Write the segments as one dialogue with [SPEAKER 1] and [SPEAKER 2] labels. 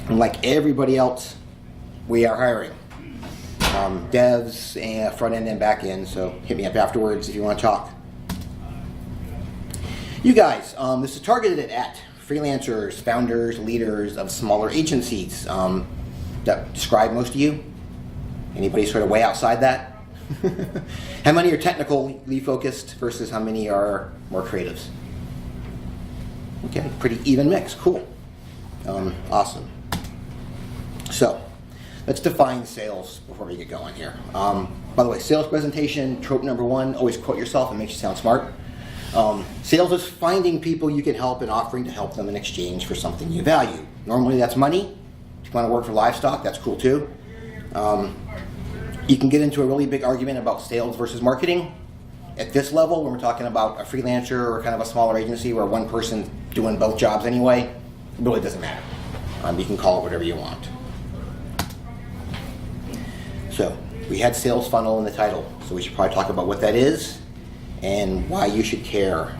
[SPEAKER 1] And like everybody else, we are hiring. Devs, and front end and back end, so hit me up afterwards if you want to talk. You guys, this is targeted at freelancers, founders, leaders of smaller agencies that describe most of you. Anybody sort of way outside that? How many are technically focused versus how many are more creatives? Okay, pretty even mix, cool. Awesome. So, let's define sales before we get going here. By the way, sales presentation, trope number 1, always quote yourself, it makes you sound smart. Sales is finding people you can help and offering to help them in exchange for something you value. Normally that's money. If you want to work for livestock, that's cool too. You can get into a really big argument about sales versus marketing. At this level, when we're talking about a freelancer or kind of a smaller agency where one person's doing both jobs anyway, it really doesn't matter. You can call it whatever you want. So, we had sales funnel in the title, so we should probably talk about what that is and why you should care.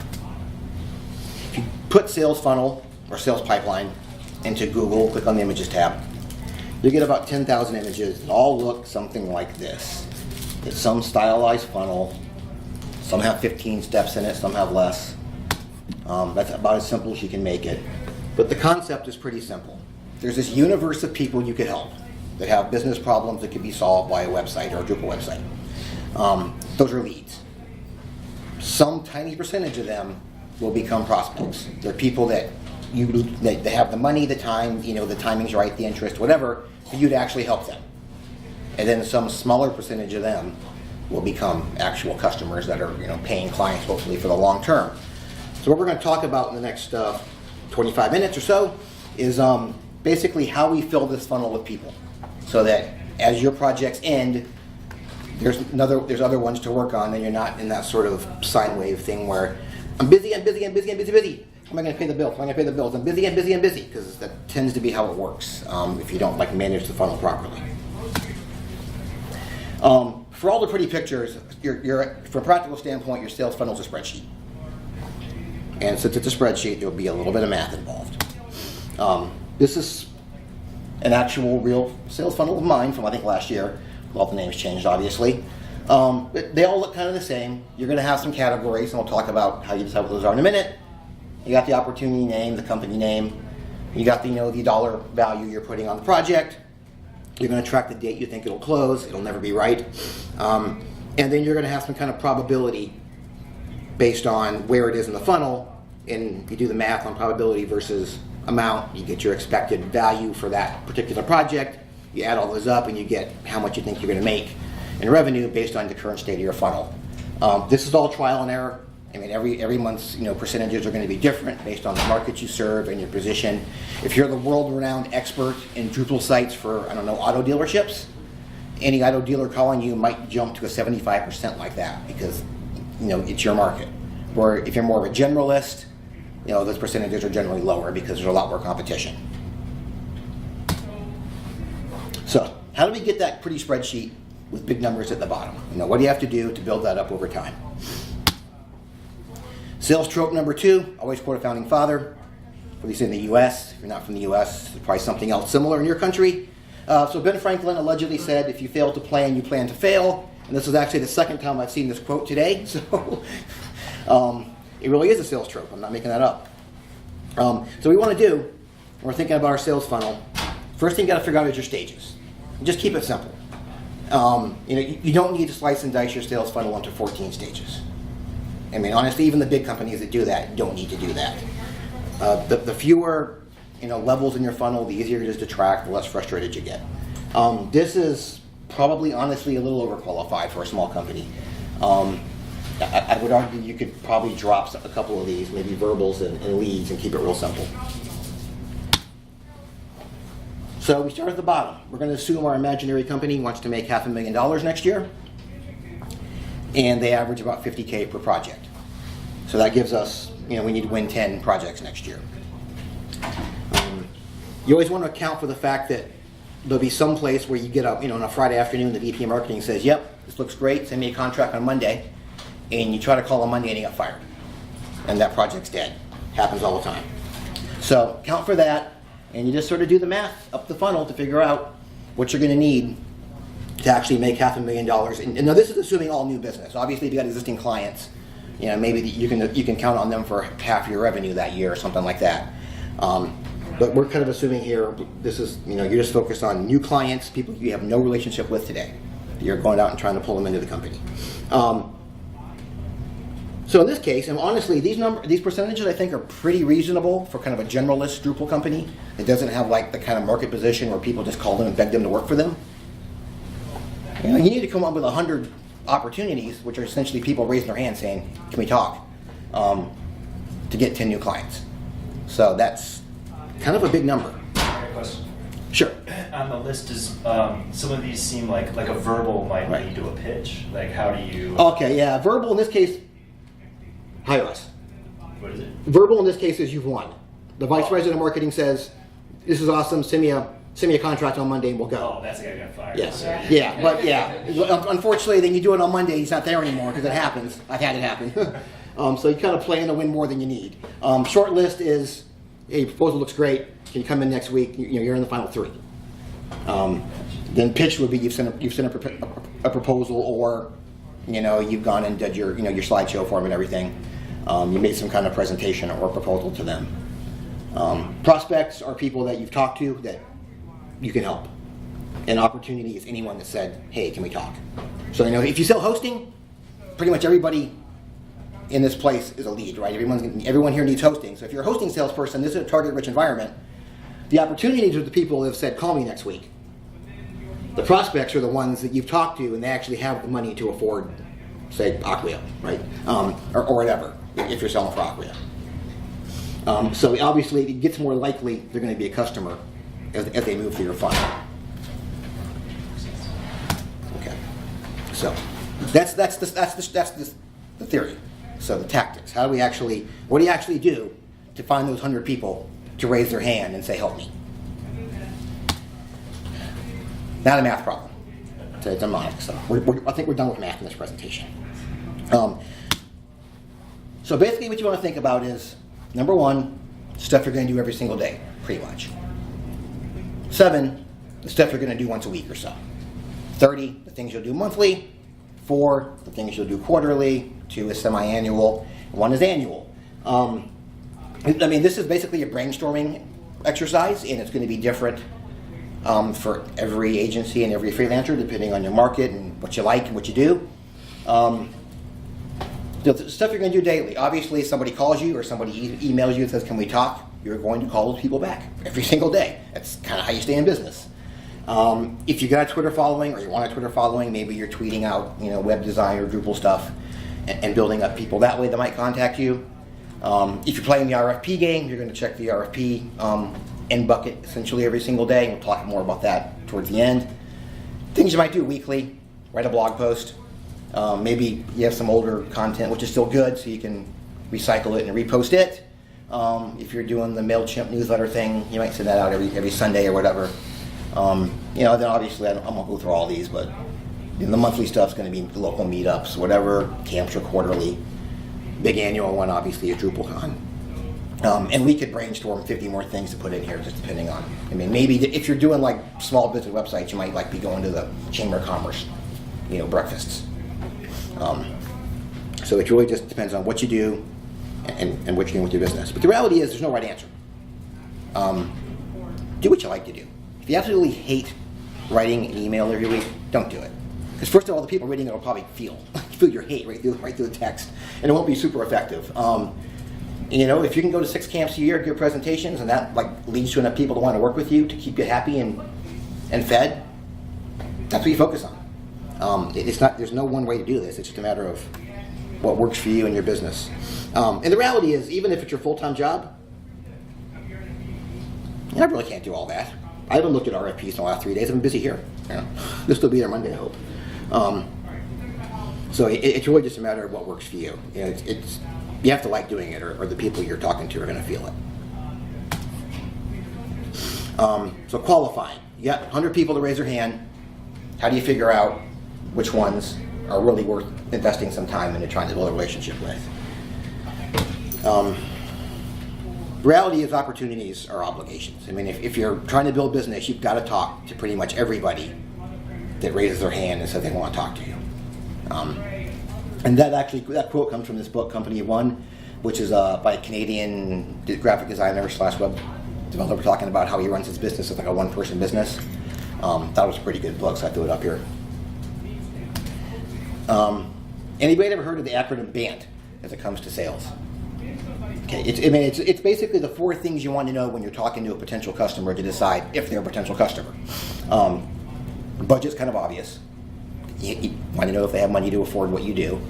[SPEAKER 1] If you put sales funnel or sales pipeline into Google, click on the images tab, you'll get about 10,000 images that all look something like this. It's some stylized funnel. Some have 15 steps in it, some have less. That's about as simple as you can make it. But the concept is pretty simple. There's this universe of people you could help that have business problems that could be solved by a website or a Drupal website. Those are leads. Some tiny percentage of them will become prospects. They're people that they have the money, the time, the timing's right, the interest, whatever, for you to actually help them. And then some smaller percentage of them will become actual customers that are paying clients hopefully for the long term. So what we're going to talk about in the next 25 minutes or so is basically how we fill this funnel with people, so that as your projects end, there's other ones to work on, and you're not in that sort of sine wave thing where I'm busy. How am I going to pay the bills? I'm busy, because that tends to be how it works if you don't manage the funnel properly. For all the pretty pictures, from a practical standpoint, your sales funnel is a spreadsheet. And since it's a spreadsheet, there'll be a little bit of math involved. This is an actual real sales funnel of mine from I think last year. All the names changed, obviously. But they all look kind of the same. You're going to have some categories, and we'll talk about how you decide what those are in a minute. You got the opportunity name, the company name. You got the dollar value you're putting on the project. You're going to track the date you think it'll close. It'll never be right. And then you're going to have some kind of probability based on where it is in the funnel. And you do the math on probability versus amount. You get your expected value for that particular project. You add all those up and you get how much you think you're going to make in revenue based on the current state of your funnel. This is all trial and error. I mean, every month's percentages are going to be different based on the market you serve and your position. If you're the world-renowned expert in Drupal sites for auto dealerships, any auto dealer calling you might jump to a 75% like that because it's your market. Or if you're more of a generalist, those percentages are generally lower because there's a lot more competition. So, how do we get that pretty spreadsheet with big numbers at the bottom? What do you have to do to build that up over time? Sales trope number 2, always quote a founding father, at least in the U.S. If you're not from the U.S., there's probably something else similar in your country. So Ben Franklin allegedly said, if you fail to plan, you plan to fail. And this is actually the second time I've seen this quote today. So it really is a sales trope. I'm not making that up. So what we want to do, when we're thinking about our sales funnel, first thing you got to figure out is your stages. Just keep it simple. You don't need to slice and dice your sales funnel into 14 stages. I mean, honestly, even the big companies that do that don't need to do that. The fewer levels in your funnel, the easier it is to track, the less frustrated you get. This is probably, honestly, a little overqualified for a small company. I would argue you could probably drop a couple of these, maybe verbals and leads, and keep it real simple. So we start at the bottom. We're going to assume our imaginary company wants to make $500,000 next year, and they average about $50K per project. So that gives us, we need to win 10 projects next year. You always want to account for the fact that there'll be some place where you get up, on a Friday afternoon, the VP of marketing says, yep, this looks great, send me a contract on Monday, and you try to call on Monday and you got fired. And that project's dead. Happens all the time. So account for that, and you just sort of do the math up the funnel to figure out what you're going to need to actually make $500,000. And now this is assuming all new business. Obviously, if you got existing clients, you know, maybe you can count on them for half your revenue that year or something like that. But we're kind of assuming here, this is, you know, you're just focused on new clients, people you have no relationship with today. You're going out and trying to pull them into the company. So in this case, and honestly, these percentages I think are pretty reasonable for kind of a generalist Drupal company. It doesn't have like the kind of market position where people just call them and beg them to work for them. You know, you need to come up with 100 opportunities, which are essentially people raising their hand saying, "Can we talk?" To get 10 new clients. So that's kind of a big number.
[SPEAKER 2] Question.
[SPEAKER 1] Sure.
[SPEAKER 2] On the list, does some of these seem like a verbal might lead to a pitch? Like, how do you?
[SPEAKER 1] Okay, yeah, verbal in this case. Hire us.
[SPEAKER 2] What is it?
[SPEAKER 1] Verbal in this case is you've won. The vice president of marketing says, "This is awesome. Send me a contract on Monday and we'll go."
[SPEAKER 2] Oh, that's the guy who got fired.
[SPEAKER 1] Yes.
[SPEAKER 2] So,
[SPEAKER 1] Yeah, but yeah. Unfortunately, then you do it on Monday. He's not there anymore because it happens. I've had it happen. So you kind of plan to win more than you need. Short list is, "Hey, proposal looks great. Can you come in next week?" You're in the final 3. Then pitch would be you've sent a proposal, or you've gone and did your your slideshow for them and everything. You made some kind of presentation or proposal to them. Prospects are people that you've talked to that you can help. An opportunity is anyone that said, "Hey, can we talk?" So if you sell hosting, pretty much everybody in this place is a lead, right? Everyone here needs hosting. So if you're a hosting salesperson, this is a target-rich environment. The opportunities are the people that have said, "Call me next week." The prospects are the ones that you've talked to and they actually have the money to afford, say, Acquia, right? Or whatever, if you're selling for Acquia. So obviously it gets more likely they're going to be a customer as they move through your funnel. Okay, so that's the theory. So the tactics. What do you actually do to find those 100 people to raise their hand and say, "Help me"? Not a math problem. It's a mnemonic. So I think we're done with math in this presentation. So basically what you want to think about is, number 1, stuff you're going to do every single day, pretty much. 7, the stuff you're going to do once a week or so. 30, the things you'll do monthly. 4, the things you'll do quarterly. 2 is semi-annual. 1 is annual. This is basically a brainstorming exercise, and it's going to be different for every agency and every freelancer, depending on your market and what you like and what you do. The stuff you're going to do daily. Obviously, if somebody calls you or somebody emails you and says, "Can we talk?" You're going to call those people back every single day. That's kind of how you stay in business. If you got a Twitter following or you want a Twitter following, maybe you're tweeting out web design or Drupal stuff and building up people that way that might contact you. If you're playing the RFP game, you're going to check the RFP end bucket essentially every single day. We'll talk more about that towards the end. Things you might do weekly: write a blog post. Maybe you have some older content which is still good, so you can recycle it and repost it. If you're doing the MailChimp newsletter thing, you might send that out every Sunday or whatever. Then obviously I won't go through all these, but the monthly stuff's going to be the local meetups, whatever. Camps are quarterly. Big annual one obviously is DrupalCon. And we could brainstorm 50 more things to put in here, just depending on. Maybe if you're doing like small business websites, you might be going to the Chamber of Commerce, breakfasts. So it really just depends on what you do and what you're doing with your business. But the reality is, there's no right answer. Do what you like to do. If you absolutely hate writing an email every week, don't do it. Because first of all, the people reading it will probably feel your hate right through the text, and it won't be super effective. If you can go to 6 camps a year, give presentations, and that leads to enough people to want to work with you to keep you happy and fed, that's what you focus on. There's no one way to do this. It's just a matter of what works for you and your business. And the reality is, even if it's your full-time job, I really can't do all that. I haven't looked at RFPs in the last 3 days. I've been busy here. They'll still be there Monday, I hope. So it's really just a matter of what works for you. You have to like doing it, or the people you're talking to are going to feel it. So qualifying. You got 100 people to raise their hand. How do you figure out which ones are really worth investing some time into trying to build a relationship with? reality is opportunities are obligations. I mean, if you're trying to build business, you've got to talk to pretty much everybody that raises their hand and says they want to talk to you. And that quote comes from this book, Company of One, which is by a Canadian graphic designer / web developer talking about how he runs his business as like a one-person business. That was a pretty good book, so I threw it up here. Anybody ever heard of the acronym BANT as it comes to sales? Okay, it's basically the 4 things you want to know when you're talking to a potential customer to decide if they're a potential customer. Budget's kind of obvious. You want to know if they have money to afford what you do.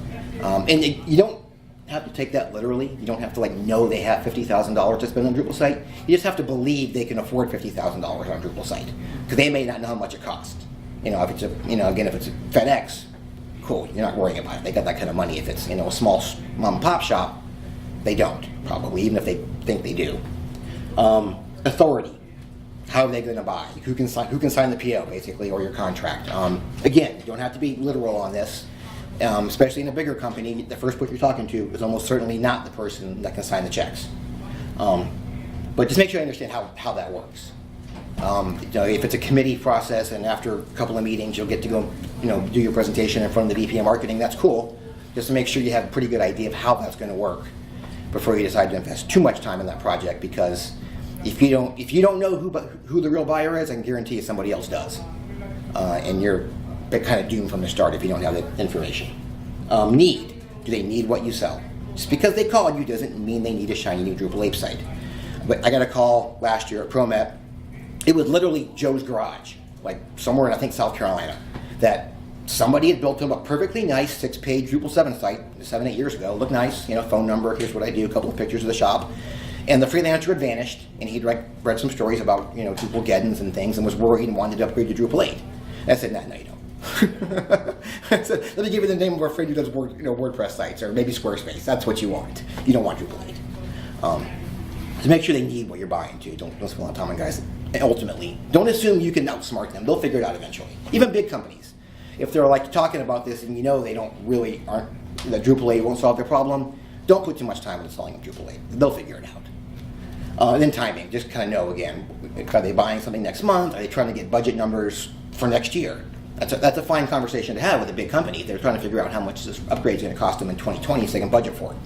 [SPEAKER 1] And you don't have to take that literally. You don't have to know they have $50,000 to spend on a Drupal site. You just have to believe they can afford $50,000 on a Drupal site, because they may not know how much it costs. If it's if it's a FedEx, cool, you're not worrying about it. They got that kind of money. If it's a small mom and pop shop, they don't, probably, even if they think they do. Authority. How are they going to buy? Who can sign the PO, basically, or your contract? Again, you don't have to be literal on this. Especially in a bigger company, the first person you're talking to is almost certainly not the person that can sign the checks. But just make sure you understand how that works. If it's a committee process and after a couple of meetings you'll get to go do your presentation in front of the VP of marketing, that's cool. Just to make sure you have a pretty good idea of how that's going to work before you decide to invest too much time in that project, because if you don't know who the real buyer is, I can guarantee you somebody else does. And you're kind of doomed from the start if you don't have that information. Need. Do they need what you sell? Just because they called you doesn't mean they need a shiny new Drupal ape site. But I got a call last year at Promet. It was literally Joe's garage, somewhere in, I think, South Carolina, that somebody had built him a perfectly nice 6-page Drupal 7 site 7-8 years ago. Looked nice, phone number, here's what I do, a couple of pictures of the shop. And the freelancer had vanished, and he'd read some stories about Drupal Geddons and things, and was worried and wanted to upgrade to Drupal 8. And I said, no, you don't. I said, let me give you the name of our friend who does WordPress sites, or maybe Squarespace. That's what you want. You don't want Drupal 8. So make sure they need what you're buying too. Don't spend a lot of time on guys. And ultimately, don't assume you can outsmart them. They'll figure it out eventually. Even big companies, if they're talking about this and they don't really that Drupal 8 won't solve their problem, don't put too much time into selling them Drupal 8. They'll figure it out. And then timing, just kind of know again, are they buying something next month? Are they trying to get budget numbers for next year? That's a fine conversation to have with a big company. They're trying to figure out how much this upgrade is going to cost them in 2020 so they can budget for it.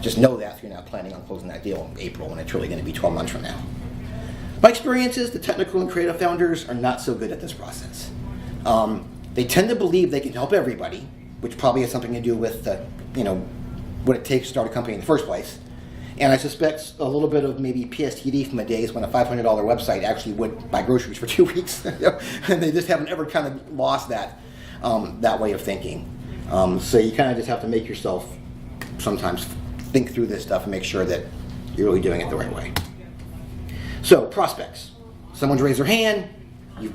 [SPEAKER 1] Just know that if you're not planning on closing that deal in April, when it's really going to be 12 months from now. My experience is the technical and creative founders are not so good at this process. They tend to believe they can help everybody, which probably has something to do with what it takes to start a company in the first place. And I suspect a little bit of maybe PSTD from the days when a $500 website actually would buy groceries for 2 weeks. And they just haven't ever kind of lost that way of thinking. So you kind of just have to make yourself sometimes think through this stuff and make sure that you're really doing it the right way. So prospects. Someone's raised their hand, you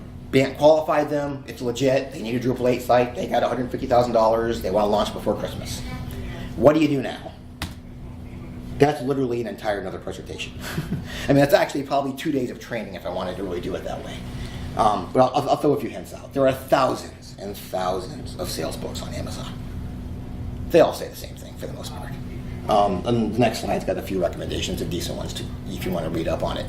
[SPEAKER 1] qualified them, it's legit, they need a Drupal 8 site, they got $150,000, they want to launch before Christmas. What do you do now? That's literally an entire another presentation. I mean, that's actually probably 2 days of training if I wanted to really do it that way. But I'll throw a few hints out. There are thousands and thousands of sales books on Amazon. They all say the same thing for the most part. And the next slide's got a few recommendations of decent ones too, if you want to read up on it.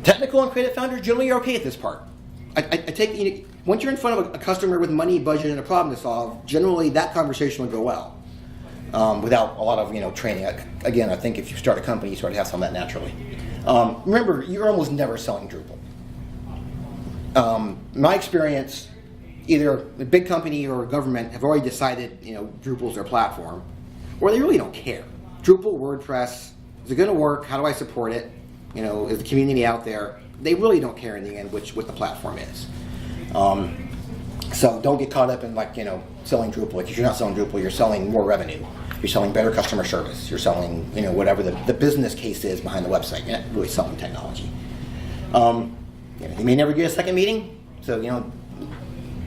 [SPEAKER 1] Technical and creative founders generally are okay at this part. I take once you're in front of a customer with money, budget, and a problem to solve, generally that conversation will go well. Without a lot of training. Again, I think if you start a company, you sort of have some of that naturally. Remember, you're almost never selling Drupal. My experience, either a big company or a government have already decided Drupal's their platform, or they really don't care. Drupal, WordPress, is it going to work? How do I support it? Is the community out there? They really don't care in the end what the platform is. So don't get caught up in selling Drupal. If you're not selling Drupal, you're selling more revenue. You're selling better customer service. You're selling whatever the business case is behind the website. You're not really selling technology. You may never get a second meeting, so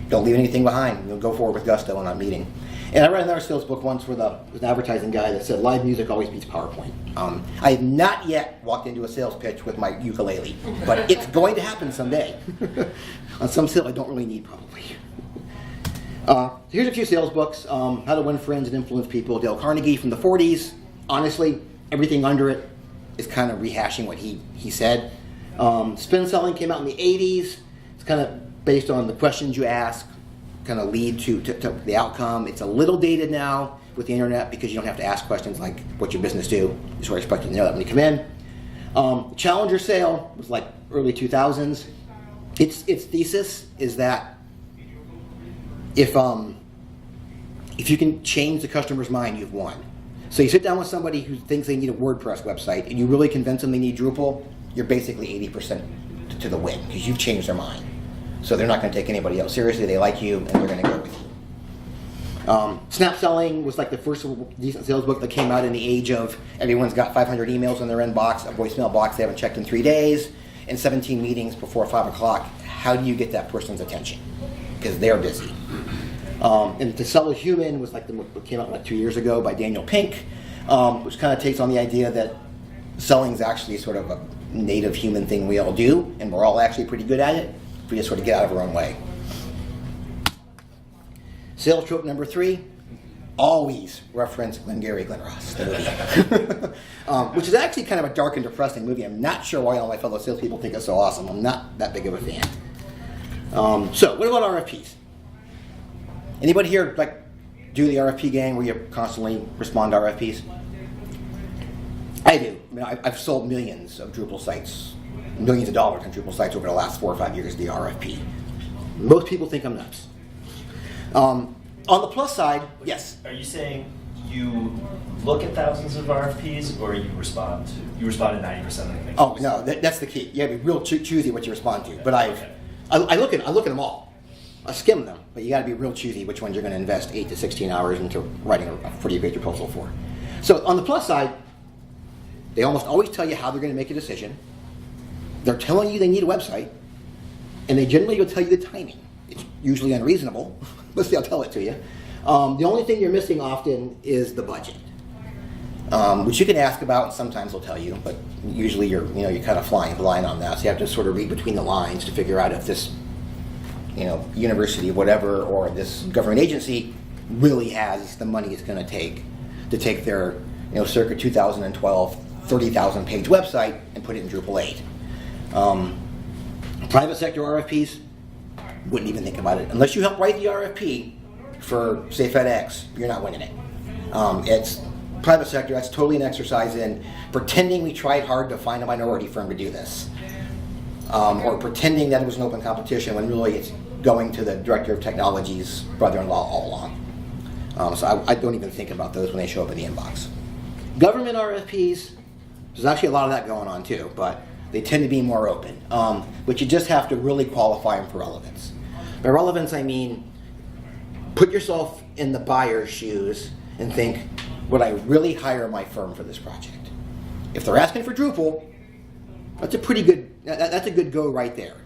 [SPEAKER 1] don't leave anything behind. Go forward with gusto in that meeting. And I read another sales book once with an advertising guy that said live music always beats PowerPoint. I have not yet walked into a sales pitch with my ukulele, but it's going to happen someday. On some sale I don't really need probably. Here's a few sales books. How to Win Friends and Influence People. Dale Carnegie from the 40s. Honestly, everything under it is kind of rehashing what he said. Spin selling came out in the 80s. It's kind of based on the questions you ask, kind of lead to the outcome. It's a little dated now with the internet because you don't have to ask questions like, what's your business do? You sort of expect you to know that when you come in. Challenger sale was like early 2000s. Its thesis is that if you can change the customer's mind, you've won. So you sit down with somebody who thinks they need a WordPress website and you really convince them they need Drupal, you're basically 80% to the win because you've changed their mind. So they're not going to take anybody else seriously. They like you and they're going to go with you. Snap selling was like the first decent sales book that came out in the age of everyone's got 500 emails in their inbox, a voicemail box they haven't checked in 3 days, and 17 meetings before 5 o'clock. How do you get that person's attention? Because they're busy. And To Sell a Human was like the book that came out like 2 years ago by Daniel Pink, which kind of takes on the idea that selling is actually sort of a native human thing we all do, and we're all actually pretty good at it. We just sort of get out of our own way. Sales trope number 3, always reference Glengarry Glen Ross, the movie. Which is actually kind of a dark and depressing movie. I'm not sure why all my fellow salespeople think it's so awesome. I'm not that big of a fan. So, what about RFPs? Anybody here like do the RFP game where you constantly respond to RFPs? I do. I mean, I've sold millions of Drupal sites, millions of dollars on Drupal sites over the last 4 or 5 years, the RFP. Most people think I'm nuts. On the plus side, yes.
[SPEAKER 2] Are you saying you look at thousands of RFPs, or you respond to 90% of them?
[SPEAKER 1] Oh no, that's the key. You have to be real choosy what you respond to. But I look at them all. I skim them, but you got to be real choosy which ones you're going to invest 8 to 16 hours into writing a pretty great proposal for. So on the plus side, they almost always tell you how they're going to make a decision. They're telling you they need a website, and they generally will tell you the timing. It's usually unreasonable, but they'll tell it to you. The only thing you're missing often is the budget, which you can ask about, and sometimes they'll tell you, but usually you're kind of flying blind on that. So you have to sort of read between the lines to figure out if this, university, whatever, or this government agency really has the money it's going to take their, circa 2012 30,000 page website and put it in Drupal 8. Private sector RFPs, wouldn't even think about it. Unless you help write the RFP for, say, FedEx, you're not winning it. It's private sector, that's totally an exercise in pretending we tried hard to find a minority firm to do this. Or pretending that it was an open competition when really it's going to the director of technology's brother-in-law all along. So I don't even think about those when they show up in the inbox. Government RFPs, there's actually a lot of that going on too, but they tend to be more open. But you just have to really qualify them for relevance. By relevance, I mean, put yourself in the buyer's shoes and think, would I really hire my firm for this project? If they're asking for Drupal, that's a good go right there.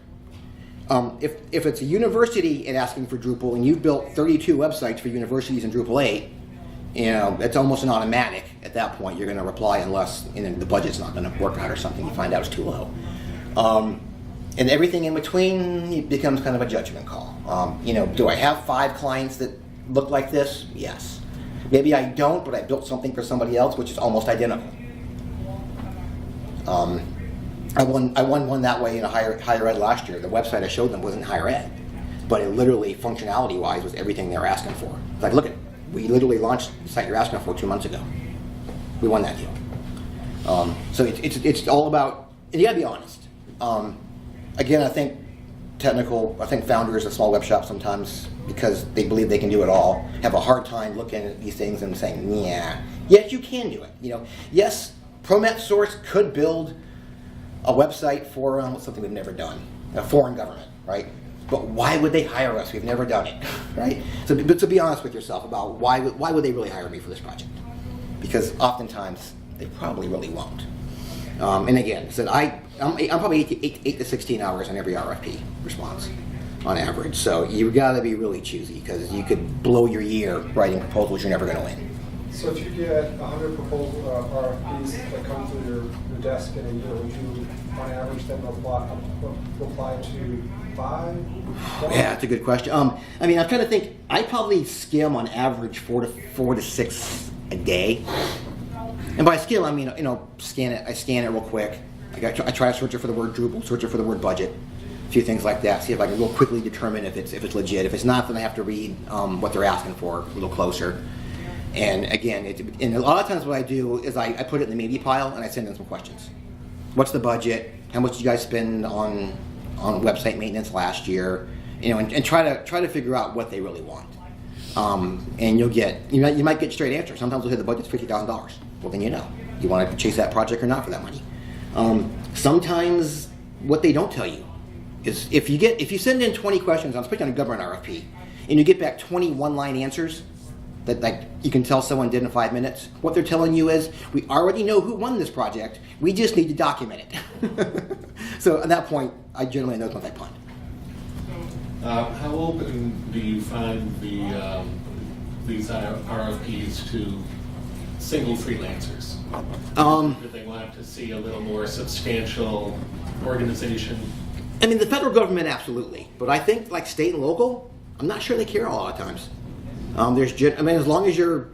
[SPEAKER 1] If it's a university and asking for Drupal and you've built 32 websites for universities in Drupal 8, it's almost an automatic. At that point, you're going to reply unless the budget's not going to work out or something. You find out it's too low. And everything in between it becomes kind of a judgment call. Do I have 5 clients that look like this? Yes. Maybe I don't, but I built something for somebody else which is almost identical. I won one that way in a higher ed last year. The website I showed them wasn't higher ed, but it literally, functionality-wise, was everything they were asking for. It's like, look, we literally launched the site you're asking for 2 months ago. We won that deal. So it's all about, and you gotta be honest. Again, I think founders of small web shops sometimes, because they believe they can do it all, have a hard time looking at these things and saying, yeah, yes, you can do it. Yes, Promet Source could build a website for something we've never done, a foreign government, right? But why would they hire us? We've never done it, right? So be honest with yourself about why would they really hire me for this project? Because oftentimes they probably really won't. And again, so I'm probably 8 to 16 hours on every RFP response on average. So you've got to be really choosy because you could blow your year writing proposals you're never going to win.
[SPEAKER 3] So if you get 100 RFPs that come through your desk in a year, would you, on average, then reply to 5?
[SPEAKER 1] Yeah, that's a good question. I'm trying to think. I probably skim on average 4 to 6 a day. And by skill, I mean, scan it. I scan it real quick. I try to search it for the word Drupal, search it for the word budget, a few things like that. See if I can real quickly determine if it's legit. If it's not, then I have to read what they're asking for a little closer. And again, and a lot of times what I do is I put it in the maybe pile and I send in some questions. What's the budget? How much did you guys spend on website maintenance last year? And try to figure out what they really want. And you might get straight answers. Sometimes they'll say the budget's $50,000. Well, then you want to chase that project or not for that money. Sometimes what they don't tell you is if you send in 20 questions, especially on a government RFP, and you get back 20 one-line answers that like you can tell someone did in 5 minutes, what they're telling you is, we already know who won this project, we just need to document it. So at that point, I generally know what I punt.
[SPEAKER 4] How open do you find these RFPs to single freelancers? Do they want to see a little more substantial organization?
[SPEAKER 1] I mean, the federal government, absolutely. But I think like state and local, I'm not sure they care a lot of times. As long as you're,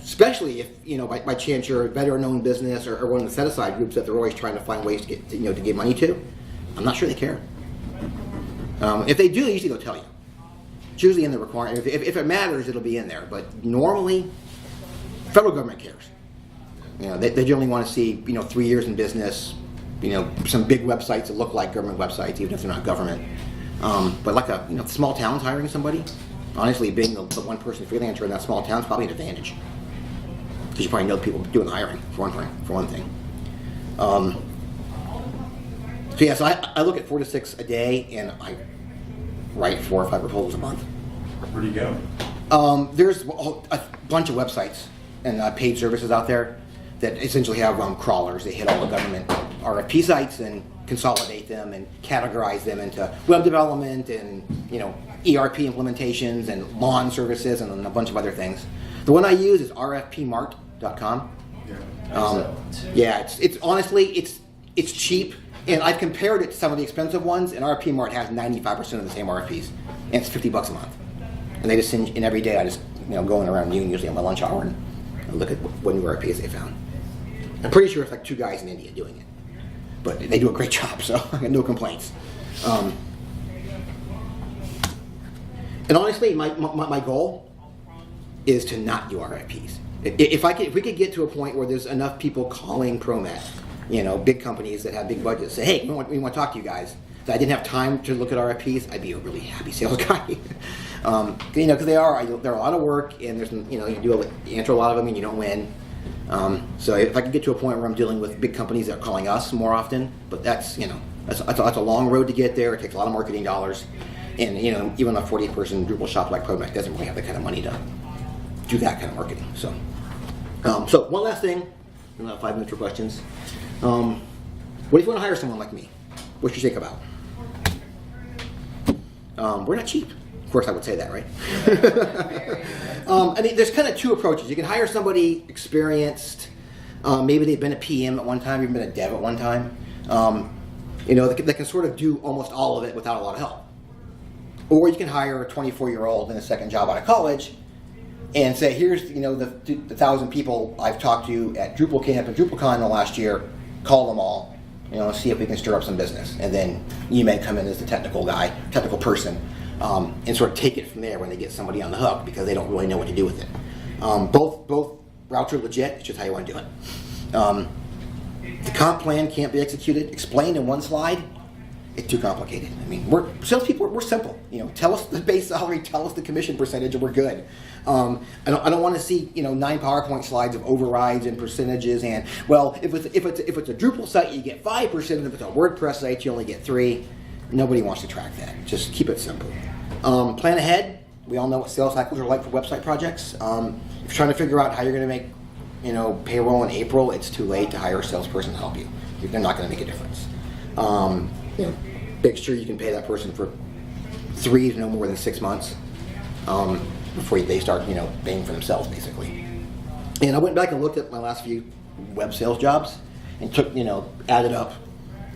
[SPEAKER 1] especially if, by chance you're a veteran-owned business or one of the set-aside groups that they're always trying to find ways to get, to give money to, I'm not sure they care. If they do, usually they'll tell you. It's usually in the requirement. If it matters, it'll be in there. But normally, federal government cares. They generally want to see, 3 years in business, some big websites that look like government websites, even if they're not government. But like a small town's hiring somebody, honestly, being the one-person freelancer in that small town is probably an advantage. Because you probably know the people doing the hiring, for one thing. So I look at 4 to 6 a day, and I write 4 or 5 proposals a month.
[SPEAKER 2] Where do you go?
[SPEAKER 1] There's a bunch of websites and paid services out there that essentially have crawlers. They hit all the government RFP sites and consolidate them and categorize them into web development and ERP implementations and lawn services and a bunch of other things. The one I use is rfpmart.com. It's honestly it's cheap, and I've compared it to some of the expensive ones, and RFP Mart has 95% of the same RFPs, and it's $50 a month. And they just send, and every day I just going around noon, usually on my lunch hour, and look at what new RFPs they found. I'm pretty sure it's like 2 guys in India doing it, but they do a great job, so I got no complaints. And honestly, my goal is to not do RFPs. If we could get to a point where there's enough people calling Promet, big companies that have big budgets, say, hey, we want to talk to you guys, that I didn't have time to look at RFPs, I'd be a really happy sales guy. Because they're a lot of work, and there's you answer a lot of them and you don't win. So if I could get to a point where I'm dealing with big companies that are calling us more often, but that's a long road to get there. It takes a lot of marketing dollars, and even a 40-person Drupal shop like Promet doesn't really have the kind of money to do that kind of marketing. So one last thing, and I'll have 5 minutes for questions. What if you want to hire someone like me? What should you think about? We're not cheap. Of course, I would say that, right? There's kind of 2 approaches. You can hire somebody experienced. Maybe they've been a PM at one time, even been a dev at one time. They can sort of do almost all of it without a lot of help. Or you can hire a 24-year-old in a second job out of college and say, here's the 1,000 people I've talked to at DrupalCamp and DrupalCon in the last year. Call them all. See if we can stir up some business. And then you may come in as the technical person. And sort of take it from there when they get somebody on the hook because they don't really know what to do with it. Both routes are legit. It's just how you want to do it. The comp plan can't be executed, explained in one slide. It's too complicated. Salespeople, we're simple. Tell us the base salary, tell us the commission percentage, and we're good. I don't want to see 9 PowerPoint slides of overrides and percentages. And if it's a Drupal site, you get 5%, and if it's a WordPress site, you only get 3%. Nobody wants to track that. Just keep it simple. Plan ahead. We all know what sales cycles are like for website projects. If you're trying to figure out how you're going to make, payroll in April, it's too late to hire a salesperson to help you. They're not going to make a difference. Make sure you can pay that person for 3 to no more than 6 months before they start, paying for themselves, basically. And I went back and looked at my last few web sales jobs and took, added up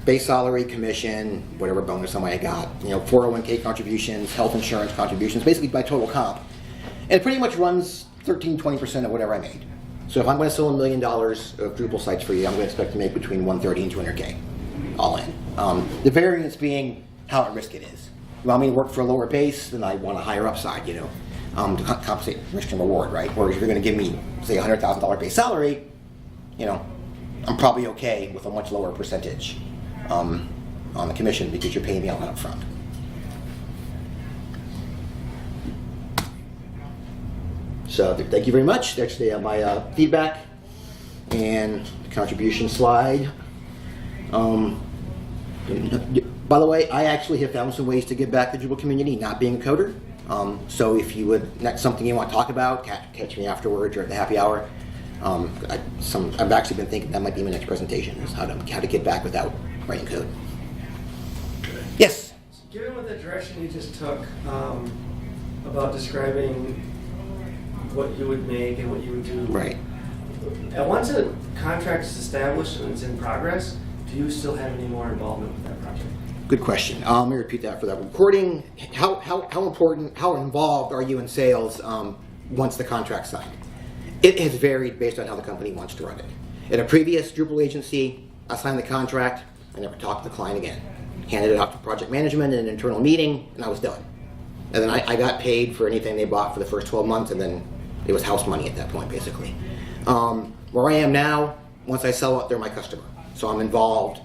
[SPEAKER 1] base salary, commission, whatever bonus I might have got, 401k contributions, health insurance contributions, basically my total comp. And it pretty much runs 13-20% of whatever I made. So if I'm going to sell $1 million of Drupal sites for you, I'm going to expect to make between 130 and 200K, all in. The variance being how at risk it is. You want me to work for a lower base, then I want a higher upside, to compensate risk and reward, right? Whereas if you're going to give me, say, a $100,000 base salary, I'm probably okay with a much lower percentage on the commission because you're paying me all that up front. So thank you very much. That's my feedback and the contribution slide. By the way, I actually have found some ways to give back to the Drupal community, not being a coder. So if you would, that's something you want to talk about, catch me afterwards or at the happy hour. I've actually been thinking that might be my next presentation, is how to get back without writing code. Yes?
[SPEAKER 5] Given what the direction you just took about describing what you would make and what you would do.
[SPEAKER 1] Right.
[SPEAKER 5] Once a contract is established and it's in progress, do you still have any more involvement with that project?
[SPEAKER 1] Good question. Let me repeat that for that recording. How important, how involved are you in sales once the contract's signed? It has varied based on how the company wants to run it. At a previous Drupal agency, I signed the contract, I never talked to the client again. Handed it out to project management in an internal meeting, and I was done. And then I got paid for anything they bought for the first 12 months, and then it was house money at that point, basically. Where I am now, once I sell it, they're my customer. So I'm involved.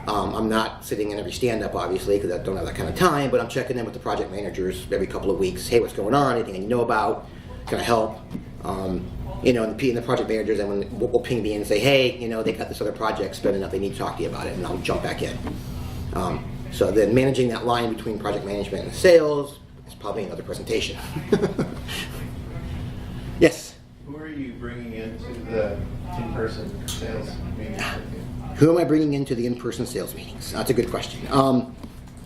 [SPEAKER 1] I'm not sitting in every stand-up, obviously, because I don't have that kind of time, but I'm checking in with the project managers every couple of weeks. Hey, what's going on? Anything you know about? Can I help? And the project managers will ping me and say, hey, they got this other project spinning up. They need to talk to you about it, and I'll jump back in. So then managing that line between project management and sales is probably another presentation. Yes?
[SPEAKER 6] Who are you bringing into the in-person sales meetings?
[SPEAKER 1] Who am I bringing into the in-person sales meetings? That's a good question.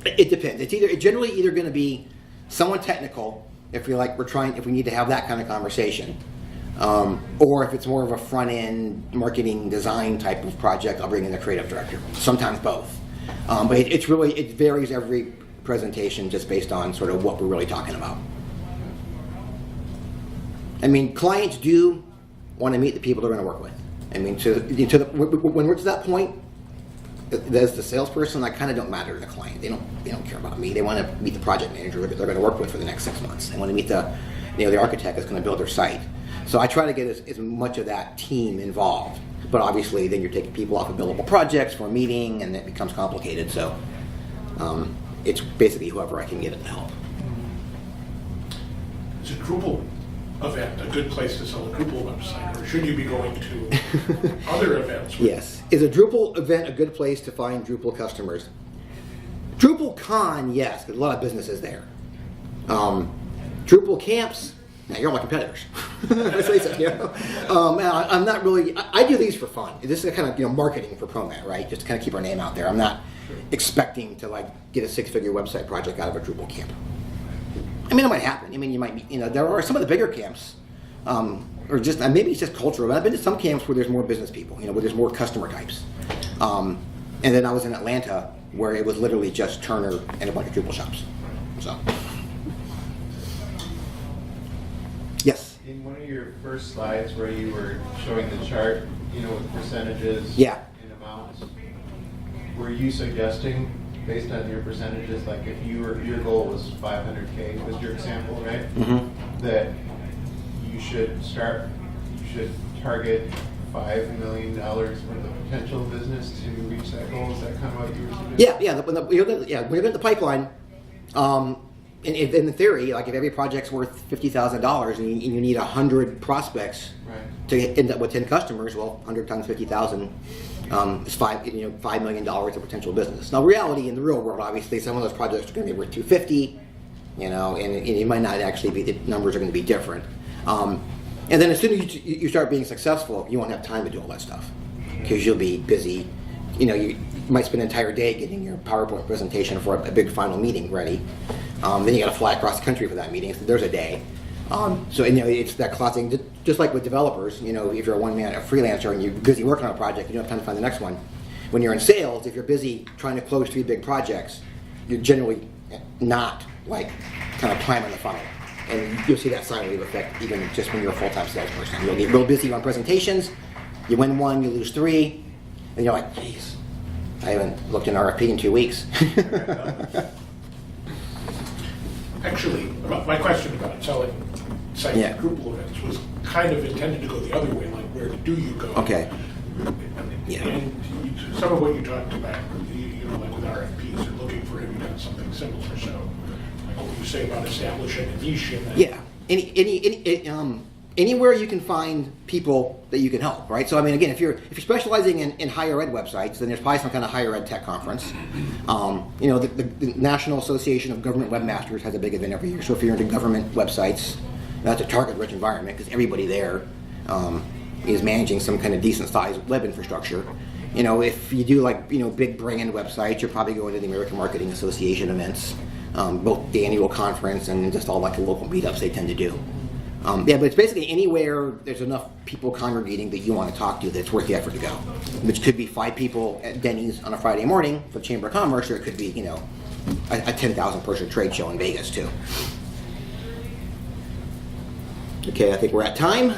[SPEAKER 1] It depends. It's generally either going to be someone technical if we need to have that kind of conversation, or if it's more of a front-end marketing design type of project, I'll bring in the creative director. Sometimes both, but it varies every presentation just based on sort of what we're really talking about. I mean, clients do want to meet the people they're going to work with. I mean, when we're to that point, as the salesperson, I kind of don't matter to the client. They don't care about me. They want to meet the project manager they're going to work with for the next 6 months. They want to meet the architect that's going to build their site. So I try to get as much of that team involved. But obviously, then you're taking people off of billable projects for a meeting, and it becomes complicated. So it's basically whoever I can get it to help.
[SPEAKER 4] Is a Drupal event a good place to sell a Drupal website, or should you be going to other events?
[SPEAKER 1] Yes. Is a Drupal event a good place to find Drupal customers? DrupalCon, yes, there's a lot of businesses there. DrupalCamps, now you're all my competitors. Let's face it, I'm not really, I do these for fun. This is kind of, marketing for Promet, right? Just to kind of keep our name out there. I'm not expecting to get a 6-figure website project out of a Drupal camp. I mean, it might happen. I mean, you might be, there are some of the bigger camps, or just, maybe it's just cultural, but I've been to some camps where there's more business people, where there's more customer types. And then I was in Atlanta where it was literally just Turner and a bunch of Drupal shops. So. Yes?
[SPEAKER 6] In one of your first slides where you were showing the chart, with percentages and amounts, were you suggesting, based on your percentages, like if your goal was 500K, was your example, right? Mm-hmm. That you should target $5 million worth of potential business to reach that goal? Is that kind of what you were suggesting?
[SPEAKER 1] When you're in the pipeline, in the theory, like if every project's worth $50,000 and you need 100 prospects to end up with 10 customers, well, 100 times 50,000 is $5 million of potential business. Now, reality in the real world, obviously, some of those projects are going to be worth 250, and it might not actually be. The numbers are going to be different. And then as soon as you start being successful, you won't have time to do all that stuff because you'll be busy. You might spend an entire day getting your PowerPoint presentation for a big final meeting ready. Then you got to fly across the country for that meeting. So there's a day. So it's that classic, just like with developers. If you're a freelancer, and you're busy working on a project, you don't have time to find the next one. When you're in sales, if you're busy trying to close 3 big projects, you're generally not kind of climbing the funnel. And you'll see that sine wave effect even just when you're a full-time salesperson. You'll get real busy on presentations, you win one, you lose three, and you're like, geez, I haven't looked at an RFP in 2 weeks.
[SPEAKER 4] Actually, my question about selling site
[SPEAKER 1] Yeah.
[SPEAKER 4] Drupal events was kind of intended to go the other way, like where do you go?
[SPEAKER 1] Okay. Yeah.
[SPEAKER 4] And some of what you talked about, like with RFPs, you're looking for him to have something similar. So, like what you say about establishing a niche in that.
[SPEAKER 1] Yeah. Anywhere you can find people that you can help, right? So I mean, again, if you're specializing in higher ed websites, then there's probably some kind of higher ed tech conference. The National Association of Government Webmasters has a big event every year. So if you're into government websites, that's a target-rich environment because everybody there is managing some kind of decent-sized web infrastructure. If you do big brand websites, you're probably going to the American Marketing Association events, both the annual conference and just all the local meetups they tend to do. But it's basically anywhere there's enough people congregating that you want to talk to that's worth the effort to go, which could be 5 people at Denny's on a Friday morning for the Chamber of Commerce, or it could be, a 10,000 person trade show in Vegas too. Okay, I think we're at time.